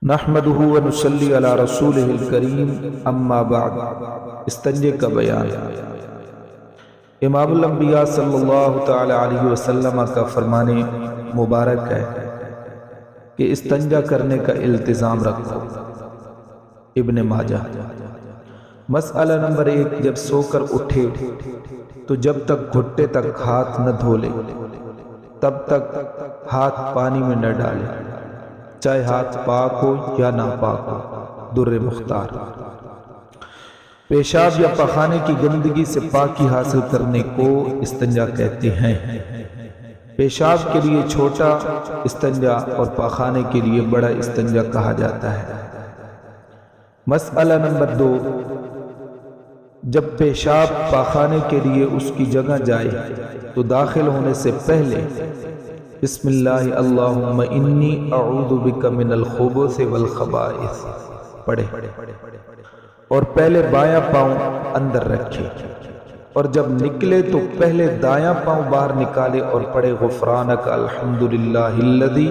نحمدہ ونصلی علی رسولہ الکریم اما بعد۔ استنجے کا بیان۔ امام الانبیاء صلی اللہ تعالی علیہ وسلم کا فرمان مبارک ہے کہ استنجا کرنے کا التزام رکھو۔ ابن ماجہ۔ مسئلہ نمبر 1، جب سو کر اٹھے تو جب تک گھٹنے تک ہاتھ نہ دھو لے تب تک ہاتھ پانی میں نہ ڈالے، چاہے ہاتھ پاک ہو یا ناپاک ہو۔ در مختار۔ پیشاب یا پخانے کی گندگی سے پاکی حاصل کرنے کو استنجا کہتے ہیں۔ پیشاب کے لیے چھوٹا استنجا اور پخانے کے لیے بڑا استنجا کہا جاتا ہے۔ مسئلہ نمبر 2، جب پیشاب پخانے کے لیے اس کی جگہ جائے تو داخل ہونے سے پہلے بسم اللہ اللہم انی اعوذ بک من الخبث والخبائث پڑھے اور پہلے بایاں پاؤں اندر رکھے، اور جب نکلے تو پہلے دایاں پاؤں باہر نکالے اور پڑھے غفرانک الحمدللہ الذی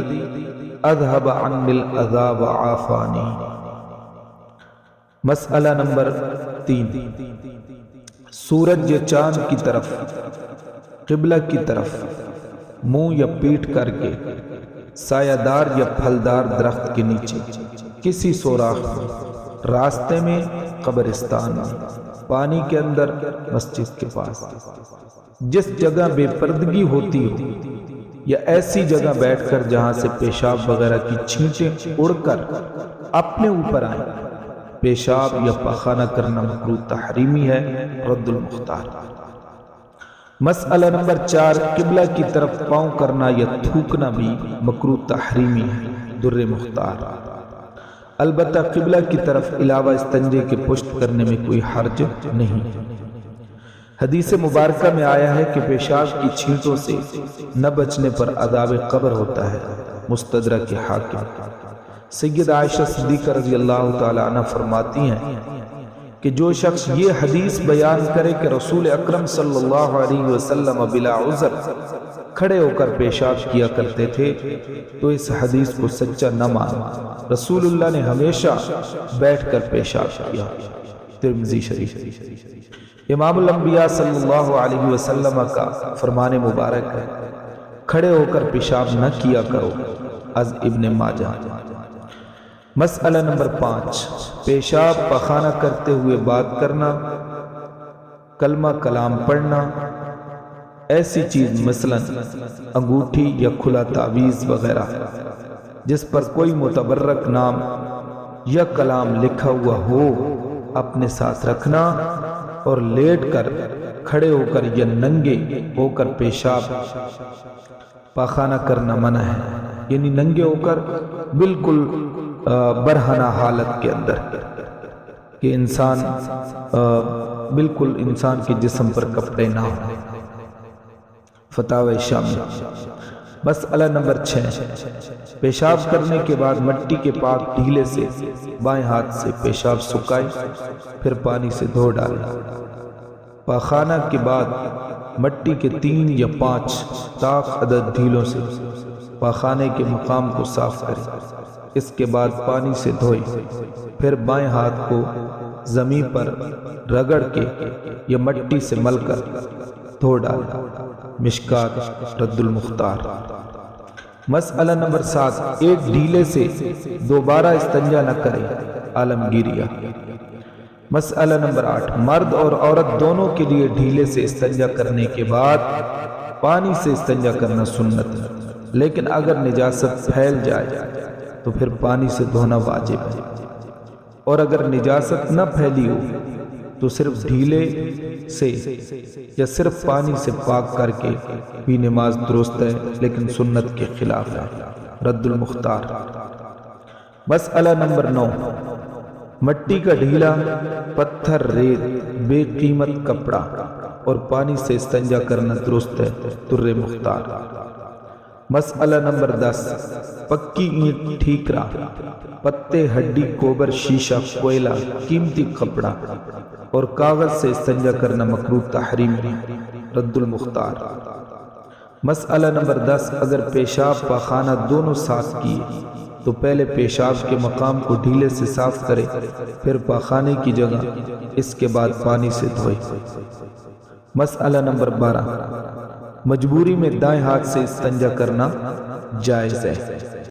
اذھب عنی الاذی وعافانی۔ مسئلہ نمبر 3، سورج یا چاند کی طرف، قبلہ کی طرف منہ یا پیٹھ کر کے، سایہ دار یا پھلدار درخت کے نیچے، کسی سوراخ میں، راستے میں، قبرستان میں، پانی کے اندر، مسجد کے پاس، جس جگہ بے پردگی ہوتی ہو، یا ایسی جگہ بیٹھ کر جہاں سے پیشاب وغیرہ کی چھینٹیں اڑ کر اپنے اوپر آئیں، پیشاب یا پخانہ کرنا مکروہ تحریمی ہے۔ رد المختار۔ مسئلہ نمبر 4، قبلہ کی طرف پاؤں کرنا یا تھوکنا بھی مکروہ تحریمی ہے۔ در مختار۔ البتہ قبلہ کی طرف علاوہ استنجے کے پشت کرنے میں کوئی حرج نہیں۔ حدیث مبارکہ میں آیا ہے کہ پیشاب کی چھینٹوں سے نہ بچنے پر عذاب قبر ہوتا ہے۔ مستدرک حاکم۔ سید عائشہ صدیقہ رضی اللہ تعالی عنہ فرماتی ہیں کہ جو شخص یہ حدیث بیان کرے کہ رسول اکرم صلی اللہ علیہ وسلم بلا عذر کھڑے ہو کر پیشاب کیا کرتے تھے تو اس حدیث کو سچا نہ مانا۔ رسول اللہ نے ہمیشہ بیٹھ کر پیشاب کیا۔ ترمذی شریف۔ امام الانبیاء صلی اللہ علیہ وسلم کا فرمان مبارک ہے، کھڑے ہو کر پیشاب نہ کیا کرو۔ از ابن ماجہ۔ مسئلہ نمبر 5، پیشاب پخانہ کرتے ہوئے بات کرنا، کلمہ کلام پڑھنا، ایسی چیز مثلا انگوٹھی یا کھلا تعویذ وغیرہ جس پر کوئی متبرک نام یا کلام لکھا ہوا ہو اپنے ساتھ رکھنا، اور لیٹ کر، کھڑے ہو کر یا ننگے ہو کر پیشاب پخانہ کرنا منع ہے۔ یعنی ننگے ہو کر بالکل برہنہ حالت کے اندر کہ انسان بالکل انسان کے جسم پر کپڑے نہ ہوں۔ فتاوی شامی۔ مسئلہ نمبر 6، پیشاب کرنے کے بعد مٹی کے پاک ڈھیلے سے بائیں ہاتھ سے پیشاب سکائے، پھر پانی سے دھو ڈالے۔ پاخانہ کے بعد مٹی کے 3 یا 5 طاق عدد ڈھیلوں سے پاخانے کے مقام کو صاف کرے، اس کے بعد پانی سے دھوئے، پھر بائیں ہاتھ کو زمین پر رگڑ کے یا مٹی سے مل کر دھو ڈالے۔ مشکات۔ رد المختار۔ مسئلہ نمبر 7، ایک ڈھیلے سے دوبارہ استنجا نہ کرے، عالمگیریہ۔ مسئلہ نمبر 8، مرد اور عورت دونوں کے لیے ڈھیلے سے استنجا کرنے کے بعد پانی سے استنجا کرنا سنت ہے، لیکن اگر نجاست پھیل جائے تو پھر پانی سے دھونا واجب ہے، اور اگر نجاست نہ پھیلی ہو تو صرف ڈھیلے سے یا صرف پانی سے پاک کر کے بھی نماز درست ہے، لیکن سنت کے خلاف ہے۔ رد المختار۔ مسئلہ نمبر 9، مٹی کا ڈھیلا، پتھر، ریت، بے قیمت کپڑا اور پانی سے استنجا کرنا درست ہے۔ در مختار۔ مسئلہ نمبر 10، پکی اینٹ، ٹھیکرا، پتے، ہڈی، گوبر، شیشہ، کوئلہ، قیمتی کپڑا اور کاغذ سے استنجا کرنا مکروہ تحریم ہے۔ رد المختار۔ مسئلہ نمبر 10، اگر پیشاب پاخانہ دونوں ساتھ کیے تو پہلے پیشاب کے مقام کو ڈھیلے سے صاف کرے، پھر پاخانے کی جگہ، اس کے بعد پانی سے دھوئے۔ مسئلہ نمبر 12، مجبوری میں دائیں ہاتھ سے استنجا کرنا جائز ہے۔